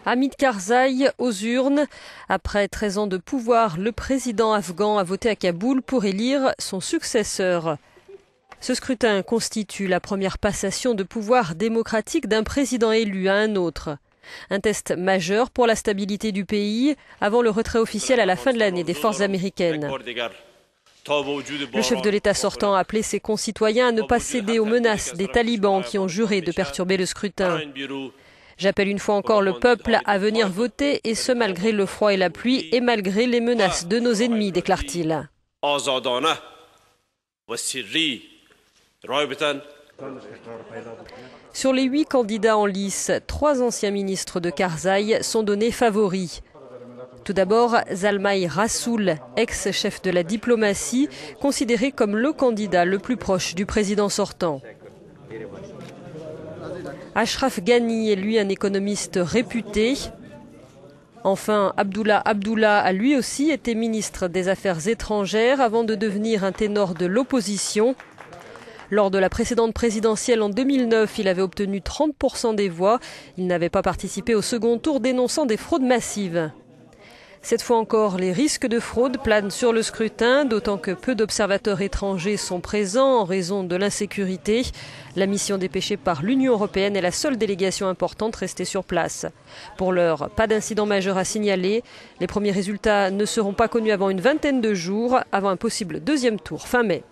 Hamid Karzai aux urnes. Après 13 ans de pouvoir, le président afghan a voté à Kaboul pour élire son successeur. Ce scrutin constitue la première passation de pouvoir démocratique d'un président élu à un autre. Un test majeur pour la stabilité du pays avant le retrait officiel à la fin de l'année des forces américaines. Le chef de l'État sortant a appelé ses concitoyens à ne pas céder aux menaces des talibans qui ont juré de perturber le scrutin. J'appelle une fois encore le peuple à venir voter, et ce malgré le froid et la pluie et malgré les menaces de nos ennemis, déclare-t-il. Sur les 8 candidats en lice, 3 anciens ministres de Karzai sont donnés favoris. Tout d'abord, Zalmay Rassoul, ex-chef de la diplomatie, considéré comme le candidat le plus proche du président sortant. Ashraf Ghani est lui un économiste réputé. Enfin, Abdullah Abdullah a lui aussi été ministre des Affaires étrangères avant de devenir un ténor de l'opposition. Lors de la précédente présidentielle en 2009, il avait obtenu 30% des voix. Il n'avait pas participé au second tour, dénonçant des fraudes massives. Cette fois encore, les risques de fraude planent sur le scrutin, d'autant que peu d'observateurs étrangers sont présents en raison de l'insécurité. La mission dépêchée par l'Union européenne est la seule délégation importante restée sur place. Pour l'heure, pas d'incident majeur à signaler. Les premiers résultats ne seront pas connus avant une vingtaine de jours, avant un possible deuxième tour fin mai.